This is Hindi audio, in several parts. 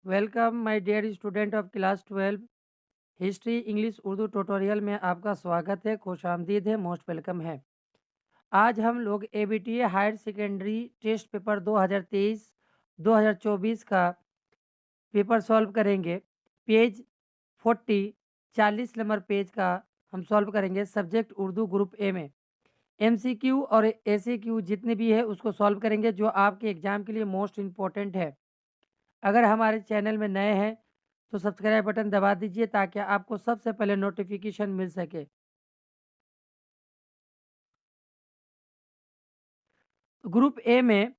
Welcome my dear student of class 12 history English Urdu tutorial में आपका स्वागत है, खुशामदीद है, मोस्ट वेलकम है। आज हम लोग ABTA higher secondary test paper 2023-2024 का पेपर सॉल्व करेंगे। पेज 40 40 नंबर पेज का हम सॉल्व करेंगे। सब्जेक्ट उर्दू ग्रुप ए में एमसीक्यू और एसीक्यू जितने भी है उसको सॉल्व करेंगे, जो आपके एग्जाम के लिए मोस्ट इम्पोर्टेंट है। अगर हमारे चैनल में नए हैं तो सब्सक्राइब बटन दबा दीजिए ताकि आपको सबसे पहले नोटिफिकेशन मिल सके। ग्रुप ए में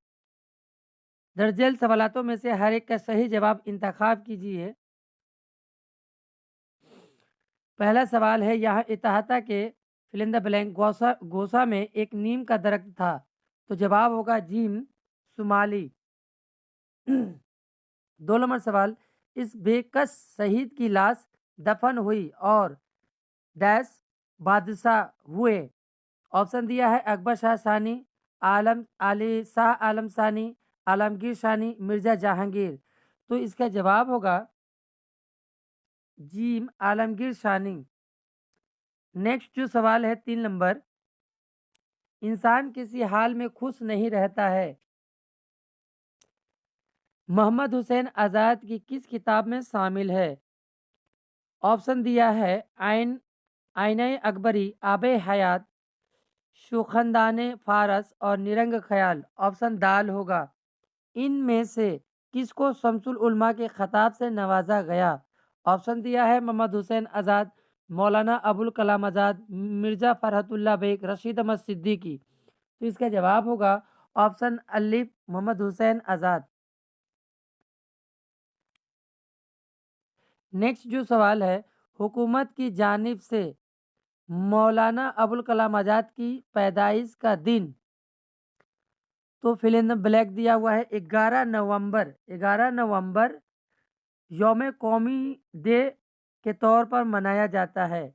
दर्जन सवालों में से हर एक का सही जवाब इंतखाब कीजिए। पहला सवाल है, यहाँ इताहता के फिल इन द ब्लैंक गोसा में एक नीम का दरख्त था, तो जवाब होगा जीम सुमाली। 2 नंबर सवाल, इस बेकस शहीद की लाश दफन हुई और डैश बादशाह हुए। ऑप्शन दिया है अकबर शाह सानी, आलम आली शाह आलम सानी, आलमगीर शानी, मिर्जा जहांगीर। तो इसका जवाब होगा जीम आलमगीर शानी। नेक्स्ट जो सवाल है 3 नंबर, इंसान किसी हाल में खुश नहीं रहता है। मोहम्मद हुसैन आज़ाद की किस किताब में शामिल है। ऑप्शन दिया है आइन आइन अकबरी, आबे हयात, सुखनदान फारस और निरंग ख्याल। ऑप्शन दाल होगा। इनमें से किसको शमसुल उलमा के खिताब से नवाजा गया। ऑप्शन दिया है मोहम्मद हुसैन आज़ाद, मौलाना अबुल कलाम आज़ाद, मिर्ज़ा फरहतुल्लाह बेग, रशीद अहमद सिद्दीकी। तो इसका जवाब होगा ऑप्शन अलिफ मोहम्मद हुसैन आज़ाद। नेक्स्ट जो सवाल है, हुकूमत की जानिब से मौलाना अबुल कलाम आज़ाद की पैदाइश का दिन। तो फिल इन द ब्लैक दिया हुआ है 11 नवंबर। 11 नवंबर यौम कौमी डे के तौर पर मनाया जाता है।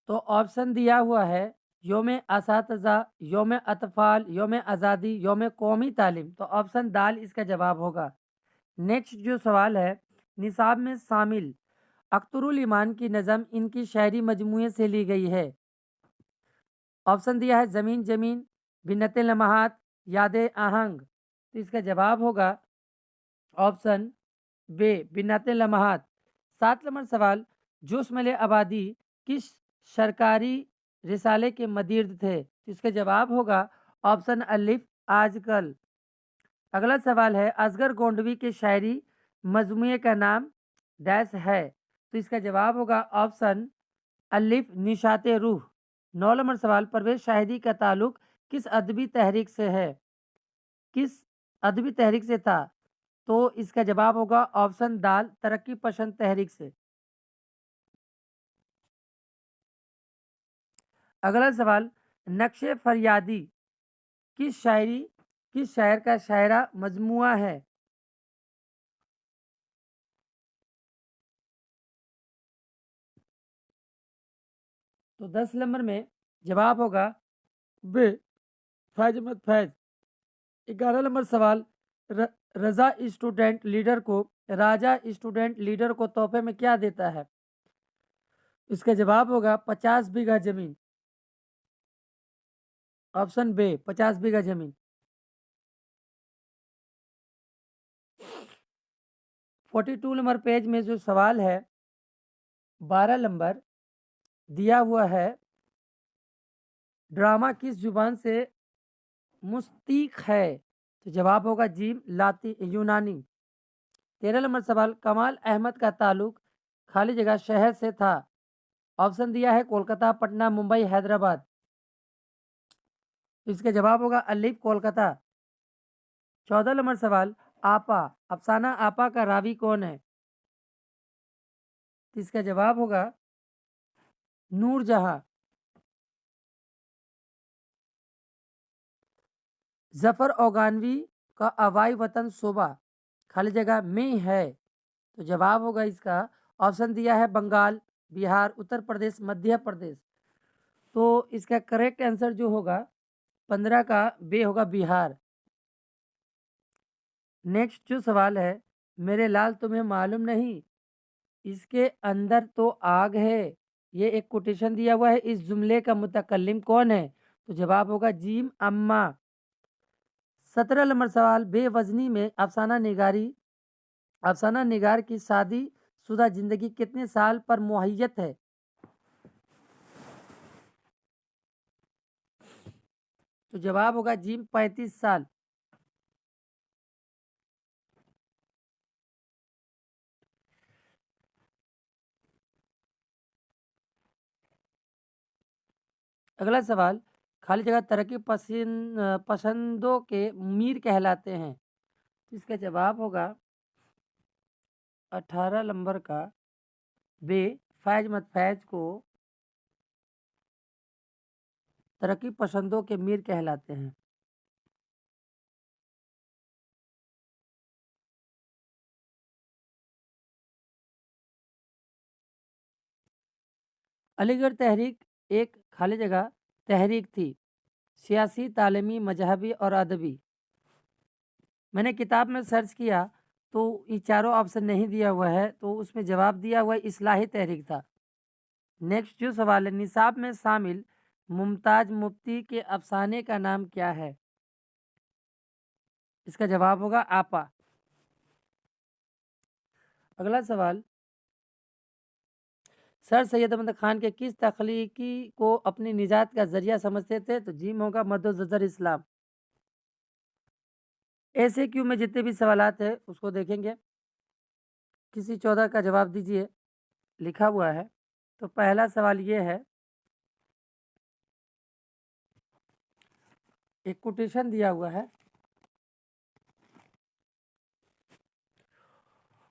तो ऑप्शन दिया हुआ है यौम असातिज़ा, यौम अतफ़ाल, यौम आज़ादी, यौम कौमी तालीम। तो ऑप्शन दाल इसका जवाब होगा। नेक्स्ट जो सवाल है, निसाब में शामिल अख्तरुल ईमान की नज़म इनकी शायरी मजमूए से ली गई है। ऑप्शन दिया है ज़मीन ज़मीन, बिन्नत लम्हात, याद आहंग। तो इसका जवाब होगा ऑप्शन बे बिन्नत लम्हात। 7 नंबर सवाल, जोशमल आबादी किस सरकारी रिसाले के मदीर थे। तो इसका जवाब होगा ऑप्शन अलिफ आजकल। अगला सवाल है, असगर गोंडवी के शायरी मजमूए का नाम डैश है। तो इसका जवाब होगा ऑप्शन अलिफ निशात रूह। 9 नंबर सवाल, परवेज शाहिदी का ताल्लुक किस अदबी तहरीक से है। किस अदबी तहरीक से था। तो इसका जवाब होगा ऑप्शन दाल तरक्की पसंद तहरीक से। अगला सवाल, नक्शे फरियादी किस शायरी किस शायर का शायरा मजमुआ है। तो 10 नंबर में जवाब होगा बे फैज अहमद फैज। 11 नंबर सवाल, र, रजा स्टूडेंट लीडर को राजा स्टूडेंट लीडर को तोहफे में क्या देता है। इसका जवाब होगा 50 बीघा जमीन। ऑप्शन बे 50 बीघा जमीन। 42 नंबर पेज में जो सवाल है 12 नंबर दिया हुआ है, ड्रामा किस जुबान से मुस्तीक है। तो जवाब होगा जीम लाती यूनानी। 13 नंबर सवाल, कमाल अहमद का ताल्लुक खाली जगह शहर से था। ऑप्शन दिया है कोलकाता, पटना, मुंबई, हैदराबाद। तो इसका जवाब होगा अलिफ कोलकाता। 14 नंबर सवाल, आपा अफसाना आपा का रावी कौन है। तो इसका जवाब होगा नूरजहां। जफर ओगानवी का अवाई वतन सूबा खाली जगह में है। तो जवाब होगा इसका ऑप्शन दिया है बंगाल, बिहार, उत्तर प्रदेश, मध्य प्रदेश। तो इसका करेक्ट आंसर जो होगा 15 का बे होगा बिहार। नेक्स्ट जो सवाल है, मेरे लाल तुम्हें मालूम नहीं इसके अंदर तो आग है, ये एक कोटेशन दिया हुआ है, इस जुमले का मुतकल्लिम कौन है? तो जवाब होगा जीम अम्मा। 17 नंबर सवाल, बेवजनी में अफसाना निगार की शादी शुदा जिंदगी कितने साल पर मुहैयत है? तो जवाब होगा जीम 35 साल। अगला सवाल, खाली जगह तरक्की पसंदों के मीर कहलाते हैं। तो इसका जवाब होगा 18 नंबर का बे, फैज मत फैज को तरक्की पसंदों के मीर कहलाते हैं। अलीगढ़ तहरीक एक खाली जगह तहरीक थी, सियासी, तालीमी, मजहबी और अदबी। मैंने किताब में सर्च किया तो ये चारों ऑप्शन नहीं दिया हुआ है, तो उसमें जवाब दिया हुआ इस्लाही तहरीक था। नेक्स्ट जो सवाल है, निसाब में शामिल मुमताज मुफ्ती के अफसाने का नाम क्या है? इसका जवाब होगा आपा। अगला सवाल, सर सैयद अहमद खान के किस तख्लीकी को अपनी निजात का जरिया समझते थे? तो जीम होगा मद्दुज़्ज़र इस्लाम। ऐसे क्यों में जितने भी सवालात है उसको देखेंगे, किसी 14 का जवाब दीजिए, लिखा हुआ है। तो पहला सवाल ये है, एक कोटेशन दिया हुआ है,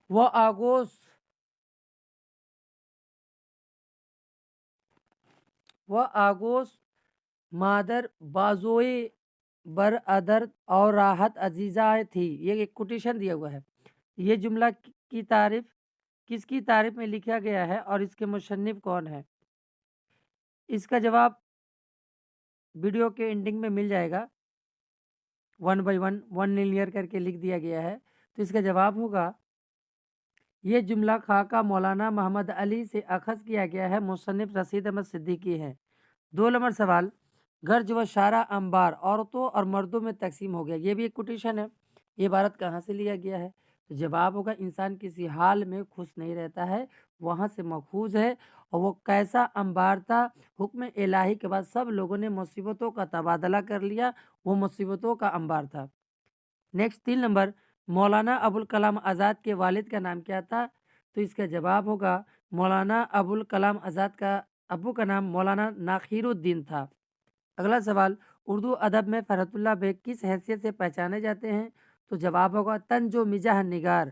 वह आगोश मादर बाजोए बर अदर और राहत अजीजा थी, ये एक कोटेशन दिया हुआ है। ये जुमला की तारीफ किसकी तारीफ में लिखा गया है और इसके मुसन्निफ कौन है? इसका जवाब वीडियो के एंडिंग में मिल जाएगा, 1 बाई 1 लिनियर करके लिख दिया गया है। तो इसका जवाब होगा, ये जुमला खाका मौलाना मोहम्मद अली से अखज़ किया गया है, मुसन्निफ रशीद अहमद सिद्दीकी है। 2 नंबर सवाल, गर्ज व शारा अंबार औरतों और मर्दों में तकसीम हो गया, ये भी एक कोटेशन है, ये इबारत कहाँ से लिया गया है? तो जवाब होगा इंसान किसी हाल में खुश नहीं रहता है, वहाँ से मखूज है। और वो कैसा अंबार था, हुक्म इलाही के बाद सब लोगों ने मुसीबतों का तबादला कर लिया, वो मुसीबतों का अंबार था। नेक्स्ट 3 नंबर, मौलाना अबुल कलाम आज़ाद के वालिद का नाम क्या था? तो इसका जवाब होगा मौलाना अबुल कलाम आज़ाद का अब्बू का नाम मौलाना नाखिरुद्दीन था। अगला सवाल, उर्दू अदब में फ़रहतुल्लाह बेग किस हैसियत से पहचाने जाते हैं? तो जवाब होगा तंजो मिजाह निगार।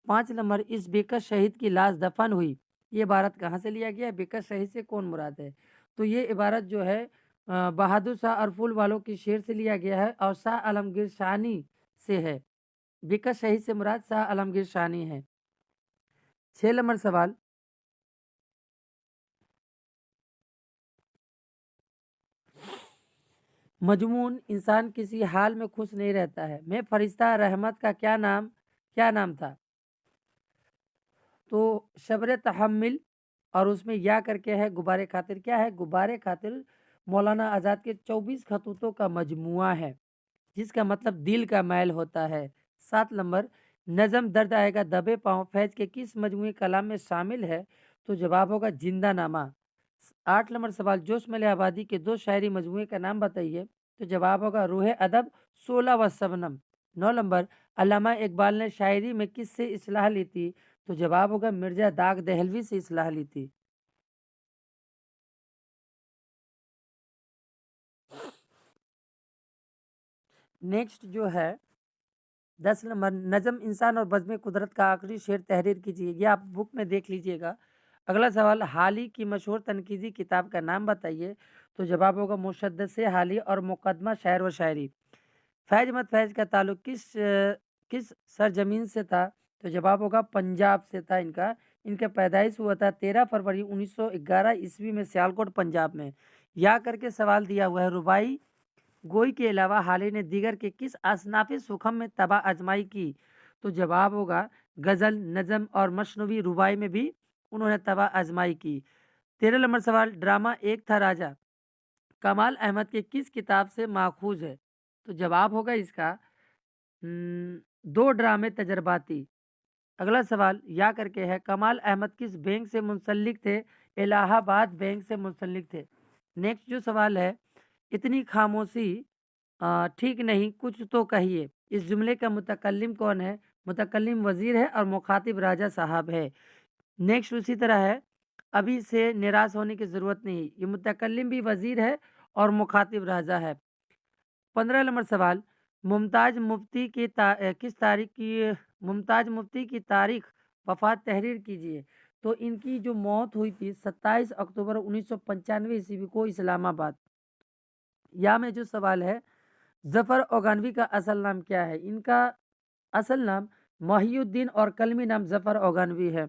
5 नंबर, इस बेकस शहीद की लाश दफन हुई, ये इबारत कहाँ से लिया गया है? बेकस शहीद से कौन मुराद है? तो ये इबारत जो है बहादुर शाह अरफुल वालों की शेर से लिया गया है और शाह आलमगीर शानी से है। बेकस शहीद से मुराद शाह आलमगीर शानी है। 6 नंबर सवाल, मजमून इंसान किसी हाल में खुश नहीं रहता है, मैं फरिश्ता रहमत का क्या नाम था? तो शबर तहम्मिल, और उसमें या करके है गुबारे खातिर, क्या है गुबारे खातिर? मौलाना आज़ाद के 24 खतूतों का मजमुआ है, जिसका मतलब दिल का मैल होता है। 7 नंबर, नज़म दर्द आएगा दबे पाँव फैज के किस मजमूए कलाम में शामिल है? तो जवाब होगा जिंदा नामा। 8 नंबर सवाल, जोश मले आबादी के 2 शायरी मजमूए का नाम बताइए? तो जवाब होगा रूह अदब, 16 व शबनम। 9 नंबर, अल्लामा इकबाल ने शायरी में किससे इस्लाह ली थी? तो जवाब होगा मिर्जा दाग दहलवी से इस्लाह ली थी। नेक्स्ट जो है 10 नंबर, नज़म इंसान और बज़्म कुदरत का आखिरी शेर तहरीर कीजिए, ये आप बुक में देख लीजिएगा। अगला सवाल, हाल ही की मशहूर तनकीदी किताब का नाम बताइए? तो जवाब होगा मुशद्दसे हाली और मुकदमा शायर व शायरी। फैज अहमद फैज का ताल्लुक किस सरजमीन से था? तो जवाब होगा पंजाब से था इनका। इनका पैदाइश हुआ था 13 फरवरी 1911 ईस्वी में सियालकोट पंजाब में। या करके सवाल दिया हुआ है, रुबाई गोई के अलावा हाले ने दीगर के किस असनाफ़े सुखम में तबा आजमाई की? तो जवाब होगा गज़ल, नज़म और मसनवी रुबाई में भी उन्होंने तबा आजमाई की। 13 नंबर सवाल, ड्रामा एक था राजा कमाल अहमद की किस किताब से माखूज़ है? तो जवाब होगा इसका 2 ड्रामे तजर्बाती। अगला सवाल या करके है, कमाल अहमद किस बैंक से मुंसलिक थे? इलाहाबाद बैंक से मुंसलिक थे। नेक्स्ट जो सवाल है, इतनी खामोशी ठीक नहीं कुछ तो कहिए, इस जुमले का मुतकल्लिम कौन है? मुतकल्लिम वज़ीर है और मुखातिब राजा साहब है। नेक्स्ट उसी तरह है, अभी से निराश होने की ज़रूरत नहीं, ये मुतकल्लिम भी वज़ीर है और मुखातिब राजा है। 15 नंबर सवाल, मुमताज़ मुफ्ती की किस तारीख की मुमताज़ मुफ्ती की तारीख वफ़ात तहरीर कीजिए। तो इनकी जो मौत हुई थी 27 अक्टूबर 1995 ईस्वी को इस्लामाबाद। या में जो सवाल है, ज़फ़र ओगानवी का असल नाम क्या है? इनका असल नाम महिउद्दीन और कलमी नाम ज़फ़र ओगानवी है।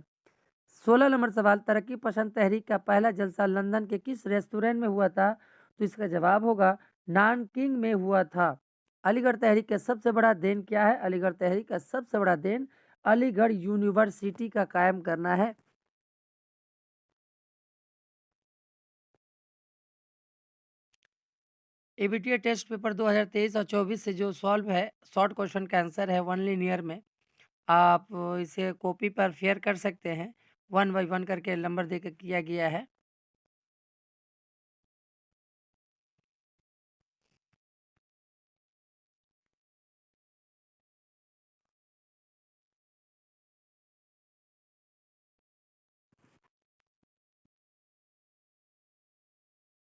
16 नंबर सवाल, तरक्की पसंद तहरीक का पहला जलसा लंदन के किस रेस्टोरेंट में हुआ था? तो इसका जवाब होगा नानकिंग में हुआ था। अलीगढ़ तहरीक का सबसे बड़ा देन क्या है? अलीगढ़ तहरीक का सबसे बड़ा देन अलीगढ़ यूनिवर्सिटी का कायम करना है। एबीटीए टेस्ट पेपर 2023 और 24 से जो सॉल्व है, शॉर्ट क्वेश्चन का आंसर है वन लिनियर में। आप इसे कॉपी पर फेयर कर सकते हैं, वन बाई वन करके नंबर देकर किया गया है।